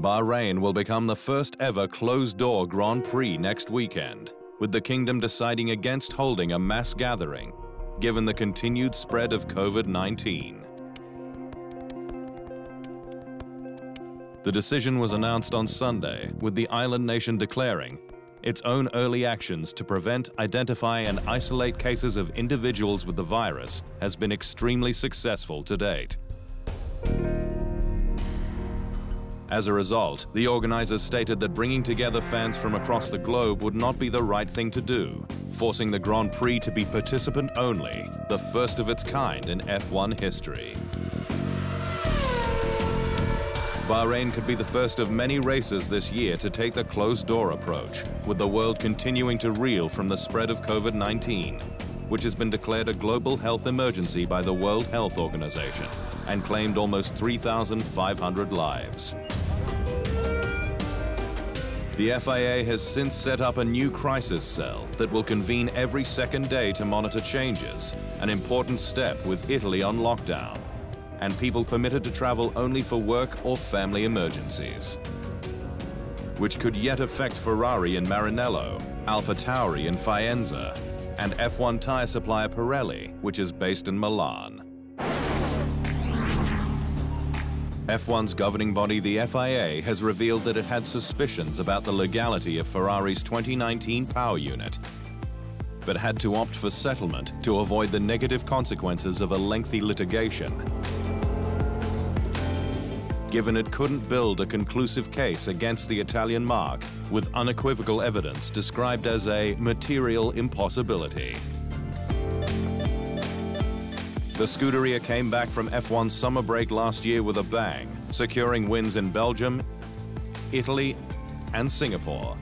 Bahrain will become the first ever closed-door Grand Prix next weekend, with the kingdom deciding against holding a mass gathering, given the continued spread of COVID-19. The decision was announced on Sunday, with the island nation declaring its own early actions to prevent, identify and isolate cases of individuals with the virus has been extremely successful to date. As a result, the organizers stated that bringing together fans from across the globe would not be the right thing to do, forcing the Grand Prix to be participant only, the first of its kind in F1 history. Bahrain could be the first of many races this year to take the closed-door approach, with the world continuing to reel from the spread of COVID-19, which has been declared a global health emergency by the World Health Organization and claimed almost 3,500 lives. The FIA has since set up a new crisis cell that will convene every second day to monitor changes, an important step with Italy on lockdown, and people permitted to travel only for work or family emergencies, which could yet affect Ferrari in Maranello, AlphaTauri in Faenza, and F1 tire supplier Pirelli, which is based in Milan. F1's governing body, the FIA, has revealed that it had suspicions about the legality of Ferrari's 2019 power unit, but had to opt for settlement to avoid the negative consequences of a lengthy litigation, given it couldn't build a conclusive case against the Italian marque with unequivocal evidence described as a material impossibility. The Scuderia came back from F1's summer break last year with a bang, securing wins in Belgium, Italy, and Singapore.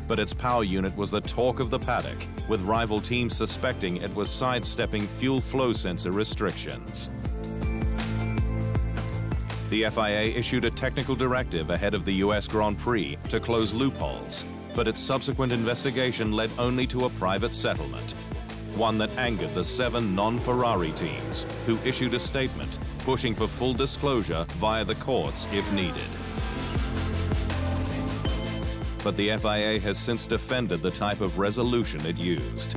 But its power unit was the talk of the paddock, with rival teams suspecting it was sidestepping fuel flow sensor restrictions. The FIA issued a technical directive ahead of the US Grand Prix to close loopholes, but its subsequent investigation led only to a private settlement, one that angered the 7 non-Ferrari teams, who issued a statement pushing for full disclosure via the courts if needed. But the FIA has since defended the type of resolution it used.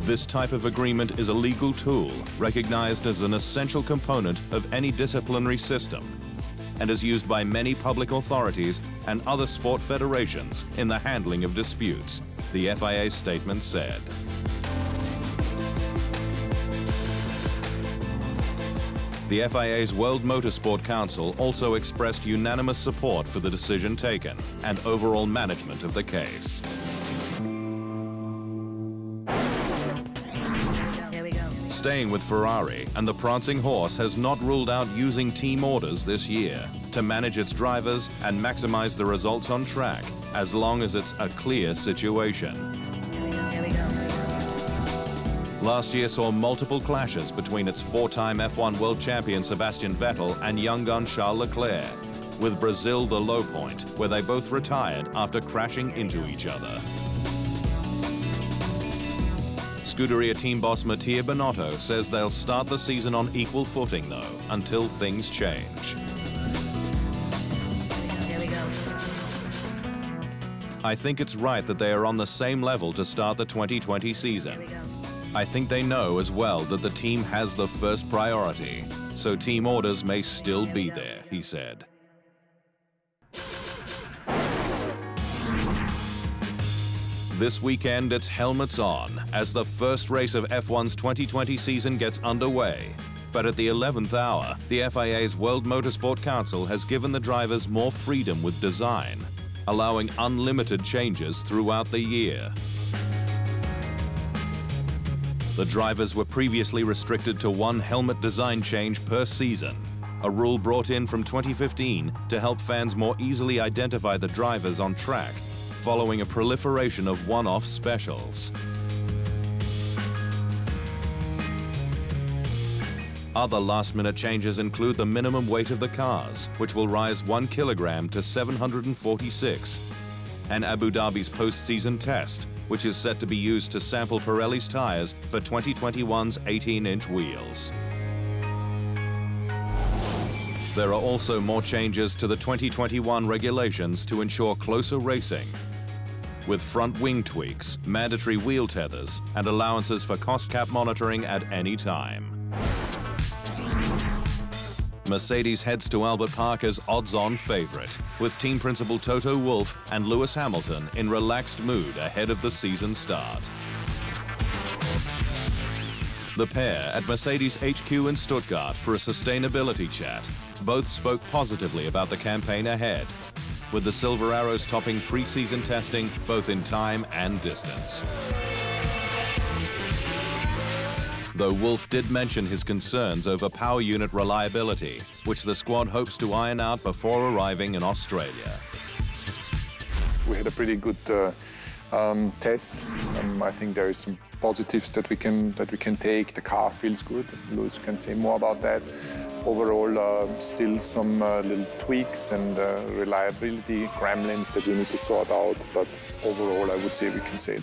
This type of agreement is a legal tool recognized as an essential component of any disciplinary system and is used by many public authorities and other sport federations in the handling of disputes, the FIA statement said. The FIA's World Motorsport Council also expressed unanimous support for the decision taken and overall management of the case. Staying with Ferrari, and the prancing horse has not ruled out using team orders this year to manage its drivers and maximize the results on track, as long as it's a clear situation. Last year saw multiple clashes between its 4-time F1 world champion Sebastian Vettel and young gun Charles Leclerc, with Brazil the low point, where they both retired after crashing into each other. Scuderia team boss Mattia Binotto says they'll start the season on equal footing, though, until things change. I think it's right that they are on the same level to start the 2020 season. I think they know as well that the team has the first priority, so team orders may still be there, he said. This weekend, it's helmets on as the first race of F1's 2020 season gets underway. But at the 11th hour, the FIA's World Motorsport Council has given the drivers more freedom with design, allowing unlimited changes throughout the year. The drivers were previously restricted to 1 helmet design change per season, a rule brought in from 2015 to help fans more easily identify the drivers on track, following a proliferation of one-off specials. Other last-minute changes include the minimum weight of the cars, which will rise 1 kilogram to 746, and Abu Dhabi's post-season test, which is set to be used to sample Pirelli's tires for 2021's 18-inch wheels. There are also more changes to the 2021 regulations to ensure closer racing, with front wing tweaks, mandatory wheel tethers, and allowances for cost cap monitoring at any time. Mercedes heads to Albert Park as odds-on favorite, with team principal Toto Wolff and Lewis Hamilton in relaxed mood ahead of the season start. The pair at Mercedes HQ in Stuttgart for a sustainability chat both spoke positively about the campaign ahead, with the Silver Arrows topping pre-season testing both in time and distance. Though Wolff did mention his concerns over power unit reliability, which the squad hopes to iron out before arriving in Australia. We had a pretty good test. I think there is some positives that we can take. The car feels good. Lewis can say more about that. Overall, still some little tweaks and reliability gremlins that we need to sort out. But overall, I would say we can say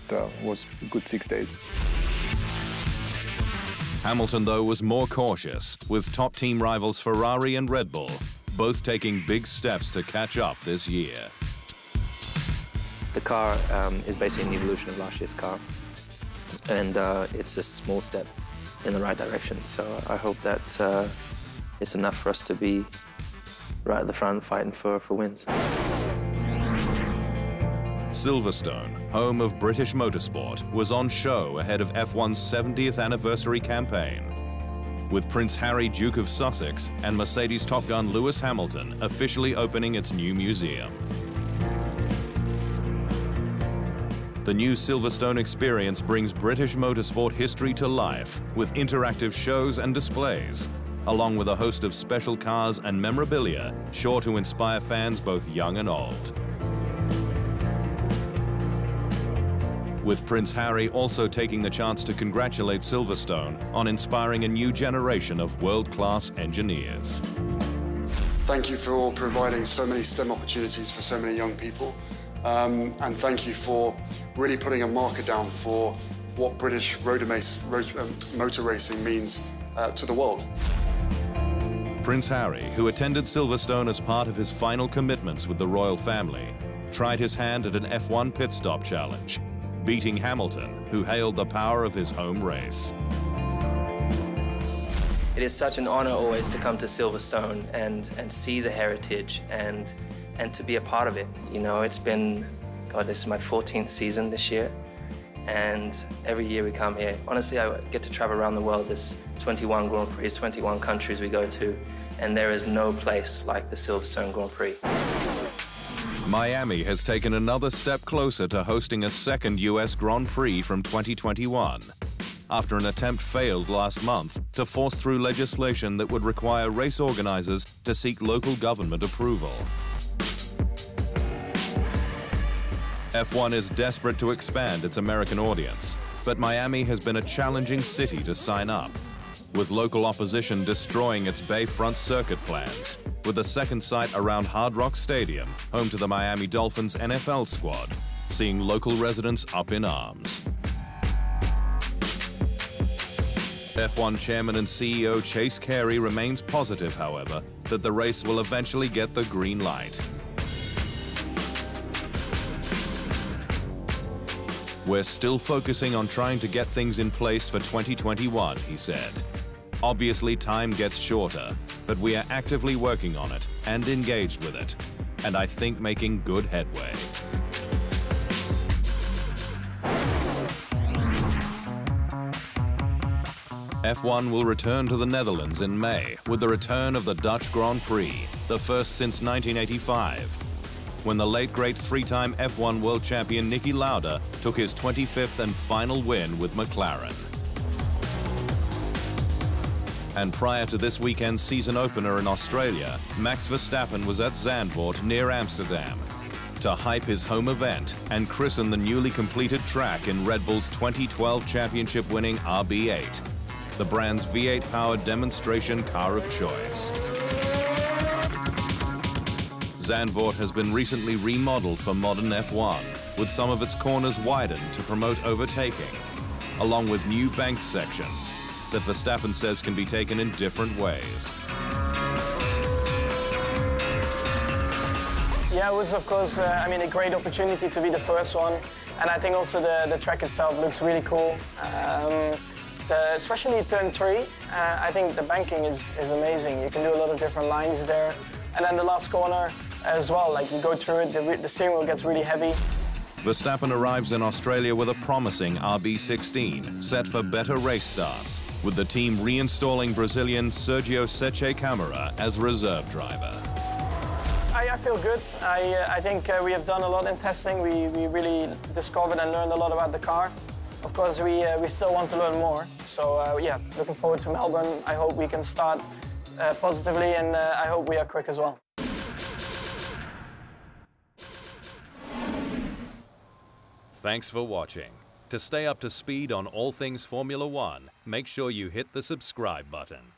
that was a good 6 days. Hamilton, though, was more cautious, with top team rivals Ferrari and Red Bull both taking big steps to catch up this year. The car is basically an evolution of last year's car, and it's a small step in the right direction. So I hope that it's enough for us to be right at the front fighting for wins. Silverstone, home of British motorsport, was on show ahead of F1's 70th anniversary campaign, with Prince Harry, Duke of Sussex, and Mercedes Top Gun Lewis Hamilton officially opening its new museum. The new Silverstone experience brings British motorsport history to life with interactive shows and displays, along with a host of special cars and memorabilia sure to inspire fans both young and old. With Prince Harry also taking the chance to congratulate Silverstone on inspiring a new generation of world-class engineers. Thank you for providing so many STEM opportunities for so many young people. And thank you for really putting a marker down for what British motor racing means to the world. Prince Harry, who attended Silverstone as part of his final commitments with the royal family, tried his hand at an F1 pit stop challenge, beating Hamilton, who hailed the power of his home race. It is such an honor always to come to Silverstone and see the heritage and to be a part of it. You know, it's been, God, this is my 14th season this year, and every year we come here. Honestly, I get to travel around the world. There's 21 Grand Prix, 21 countries we go to, and there is no place like the Silverstone Grand Prix. Miami has taken another step closer to hosting a second US Grand Prix from 2021, after an attempt failed last month to force through legislation that would require race organizers to seek local government approval. F1 is desperate to expand its American audience, but Miami has been a challenging city to sign up, with local opposition destroying its Bayfront circuit plans, with a second site around Hard Rock Stadium, home to the Miami Dolphins NFL squad, seeing local residents up in arms. F1 Chairman and CEO Chase Carey remains positive, however, that the race will eventually get the green light. We're still focusing on trying to get things in place for 2021, he said. Obviously, time gets shorter, but we are actively working on it and engaged with it, and I think making good headway. F1 will return to the Netherlands in May with the return of the Dutch Grand Prix, the first since 1985, when the late great three-time F1 world champion Niki Lauda took his 25th and final win with McLaren. And prior to this weekend's season opener in Australia, Max Verstappen was at Zandvoort near Amsterdam to hype his home event and christen the newly completed track in Red Bull's 2012 championship-winning RB8, the brand's V8-powered demonstration car of choice. Zandvoort has been recently remodeled for modern F1, with some of its corners widened to promote overtaking, along with new banked sections that Verstappen says can be taken in different ways. Yeah, it was of course, I mean, a great opportunity to be the first one, and I think also the track itself looks really cool. Especially turn 3, I think the banking is amazing. You can do a lot of different lines there, and then the last corner as well. Like you go through it, the steering wheel gets really heavy. Verstappen arrives in Australia with a promising RB16, set for better race starts, with the team reinstalling Brazilian Sergio Seche Camara as reserve driver. I feel good. I think we have done a lot in testing. We really discovered and learned a lot about the car. Of course, we still want to learn more. So yeah, looking forward to Melbourne. I hope we can start positively, and I hope we are quick as well. Thanks for watching. To stay up to speed on all things Formula One, make sure you hit the subscribe button.